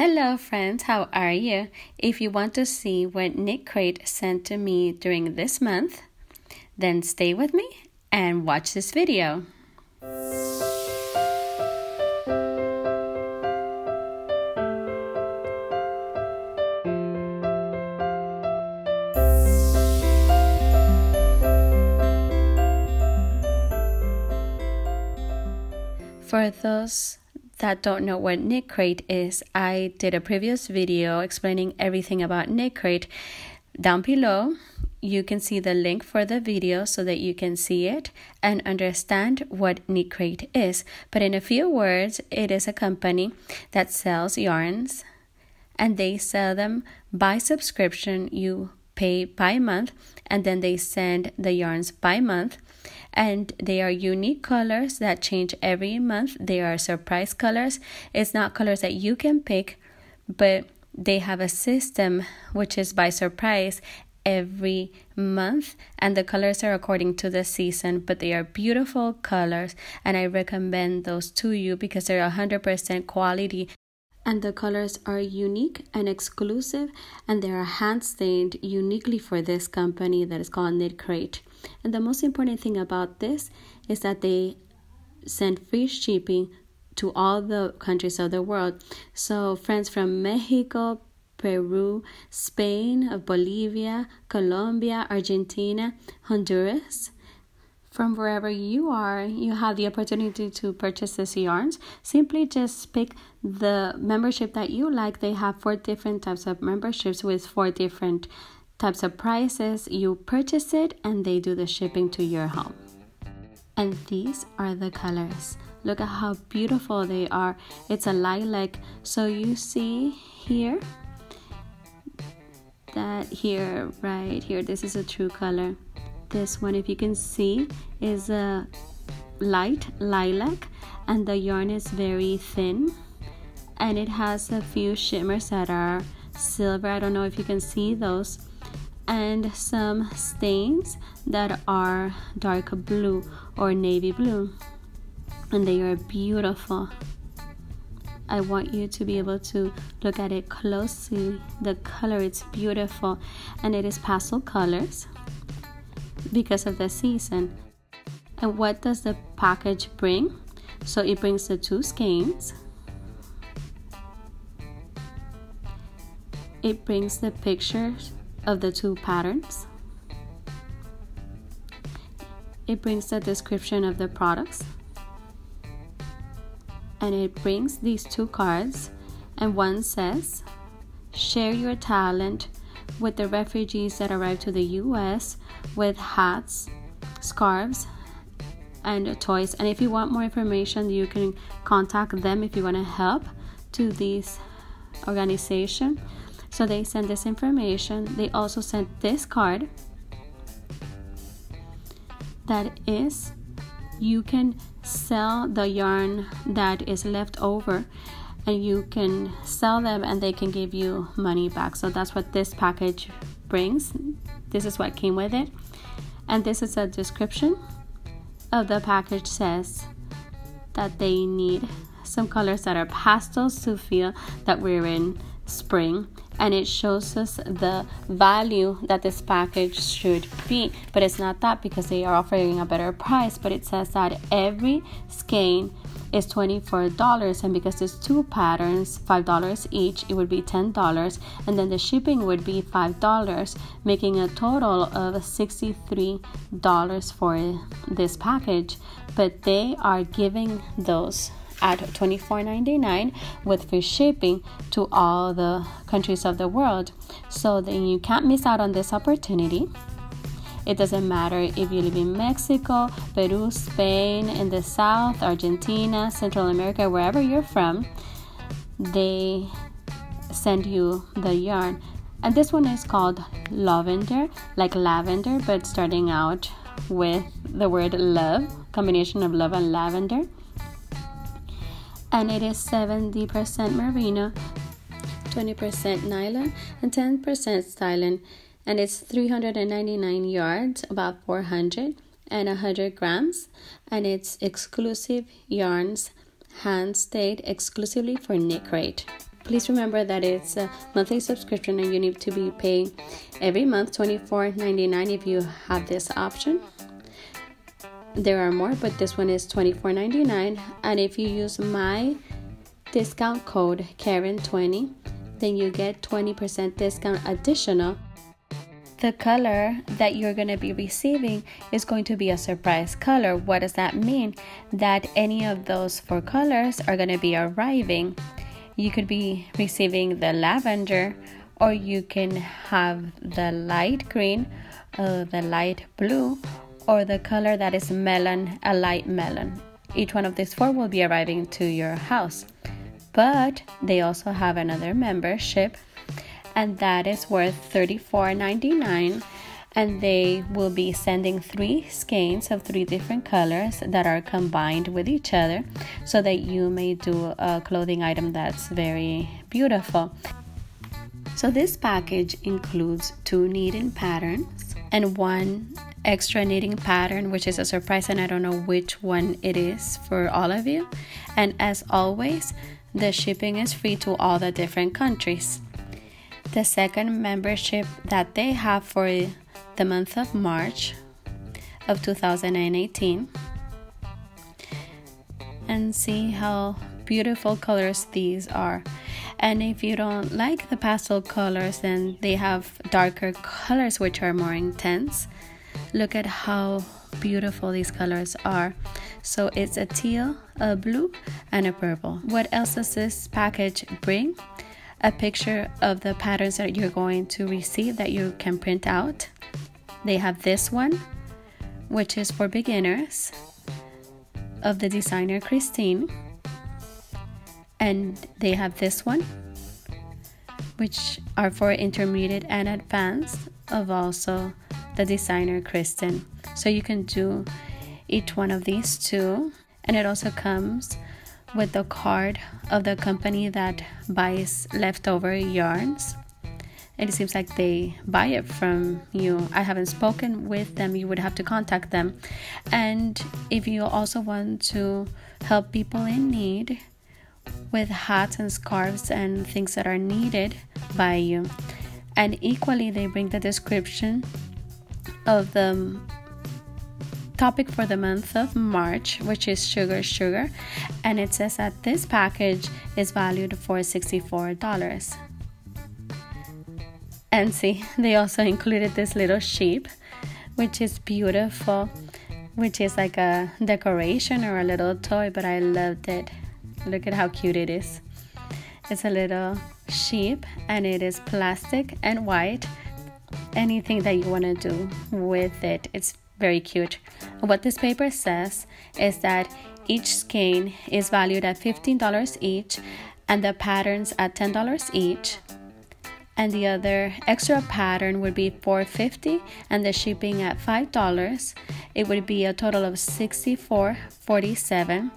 Hello friends, how are you? If you want to see what KnitCrate sent to me during this month, then stay with me and watch this video. For those that don't know what KnitCrate is, I did a previous video explaining everything about KnitCrate. Down below, you can see the link for the video so that you can see it and understand what KnitCrate is. But in a few words, it is a company that sells yarns and they sell them by subscription. You pay by month and then they send the yarns by month. And they are unique colors that change every month. They are surprise colors. It's not colors that you can pick, but they have a system which is by surprise every month, and the colors are according to the season, but they are beautiful colors, and I recommend those to you because they're 100% quality. And the colors are unique and exclusive, and they are hand stained uniquely for this company that is called KnitCrate. And the most important thing about this is that they send free shipping to all the countries of the world. So friends from Mexico, Peru, Spain, Bolivia, Colombia, Argentina, Honduras, from wherever you are, you have the opportunity to purchase these yarns. Simply just pick the membership that you like. They have 4 different types of memberships with 4 different types of prices. You purchase it and they do the shipping to your home. And these are the colors. Look at how beautiful they are. It's a lilac. So you see here that here, right here, this is a true color. This one, if you can see, is a light lilac, and the yarn is very thin, and it has a few shimmers that are silver. I don't know if you can see those, and some stains that are dark blue or navy blue, and they are beautiful. I want you to be able to look at it closely. The color, it's beautiful, and it is pastel colors because of the season. And what does the package bring? So it brings the 2 skeins. It brings the pictures of the 2 patterns. It brings the description of the products. And it brings these 2 cards, and one says, share your talent with the refugees that arrived to the U.S. with hats, scarves, and toys. And if you want more information, you can contact them if you want to help to this organization. So they send this information. They also sent this card that is, you can sell the yarn that is left over, and you can sell them and they can give you money back. So that's what this package brings. This is what came with it. And this is a description of the package. Says that they need some colors that are pastels to feel that we're in spring, and it shows us the value that this package should be, but it's not that because they are offering a better price. But it says that every skein is $24, and because there's 2 patterns, $5 each, it would be $10, and then the shipping would be $5, making a total of $63 for this package. But they are giving those at $24.99 with free shipping to all the countries of the world. So then you can't miss out on this opportunity. It doesn't matter if you live in Mexico, Peru, Spain, in the South, Argentina, Central America, wherever you're from, they send you the yarn. And this one is called lavender, like lavender, but starting out with the word love, combination of love and lavender. And it is 70% merino, 20% nylon, and 10% stylen. And it's 399 yards, about 400 and 100 grams. And it's exclusive yarns, hand stayed exclusively for KnitCrate. Please remember that it's a monthly subscription and you need to be paying every month $24.99 if you have this option. There are more, but this one is $24.99, and if you use my discount code Karen20, then you get 20% discount additional. The color that you're going to be receiving is going to be a surprise color. What does that mean? That any of those 4 colors are going to be arriving. You could be receiving the lavender, or you can have the light green, the light blue, or the color that is melon, a light melon. Each one of these 4 will be arriving to your house. But they also have another membership, and that is worth $34.99, and they will be sending 3 skeins of 3 different colors that are combined with each other, so that you may do a clothing item that's very beautiful. So this package includes 2 knitting patterns and 1 extra knitting pattern, which is a surprise, and I don't know which one it is for all of you. And as always, the shipping is free to all the different countries. The second membership that they have for the month of March of 2018, and see how beautiful colors these are. And if you don't like the pastel colors, then they have darker colors which are more intense. Look at how beautiful these colors are. So it's a teal, a blue, and a purple. What else does this package bring? A picture of the patterns that you're going to receive that you can print out. They have this one, which is for beginners, of the designer Christine. And they have this one, which are for intermediate and advanced, of also the designer Kristen. So you can do each one of these 2, and it also comes with the card of the company that buys leftover yarns. It seems like they buy it from you. I haven't spoken with them. You would have to contact them. And if you also want to help people in need with hats and scarves and things that are needed by you, and equally they bring the description of the topic for the month of March, which is sugar, and it says that this package is valued for $64. And see, they also included this little sheep, which is beautiful, which is like a decoration or a little toy, but I loved it. Look at how cute it is. It's a little sheep, and it is plastic and white. Anything that you want to do with it, it's very cute. What this paper says is that each skein is valued at $15 each, and the patterns at $10 each, and the other extra pattern would be $4.50, and the shipping at $5. It would be a total of $64.47,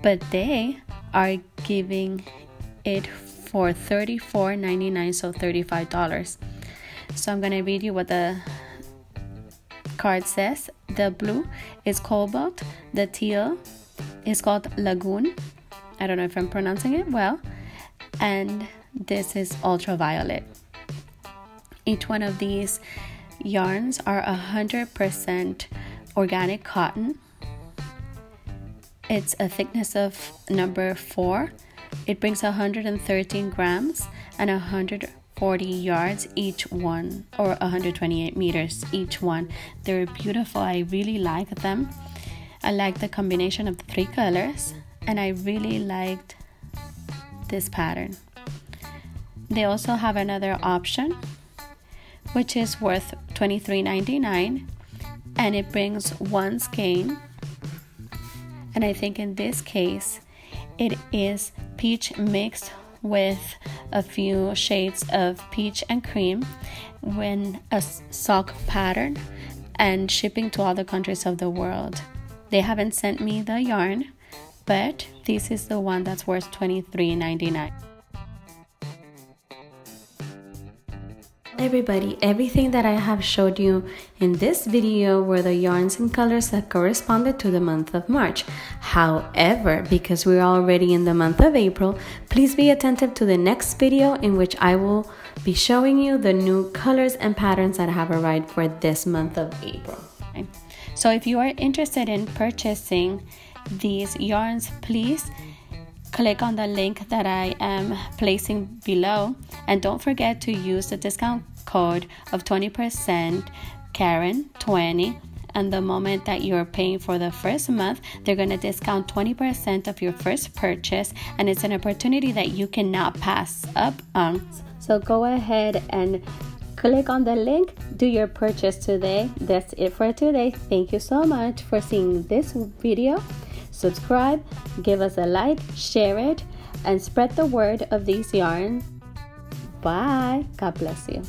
but they are giving it for $34.99, so $35. So I'm going to read you what the card says. The blue is cobalt, the teal is called lagoon, I don't know if I'm pronouncing it well, and this is ultraviolet. Each one of these yarns are 100% organic cotton. It's a thickness of number 4. It brings 113 grams and 140 yards each one, or 128 meters each one. They're beautiful. I really like them. I like the combination of the 3 colors, and I really liked this pattern. They also have another option, which is worth $23.99, and it brings 1 skein, and I think in this case it is peach mixed with a few shades of peach and cream, when a sock pattern, and shipping to all the countries of the world. They haven't sent me the yarn, but this is the one that's worth $23.99. Everybody, everything that I have showed you in this video were the yarns and colors that corresponded to the month of March. However, because we're already in the month of April, please be attentive to the next video in which I will be showing you the new colors and patterns that have arrived for this month of April. So if you are interested in purchasing these yarns, please click on the link that I am placing below, and don't forget to use the discount code of 20%, Karen20, and the moment that you're paying for the first month, they're going to discount 20% of your first purchase, and it's an opportunity that you cannot pass up on. So go ahead and click on the link, do your purchase today. That's it for today. Thank you so much for seeing this video. Subscribe, give us a like, share it, and spread the word of these yarns. Bye. God bless you.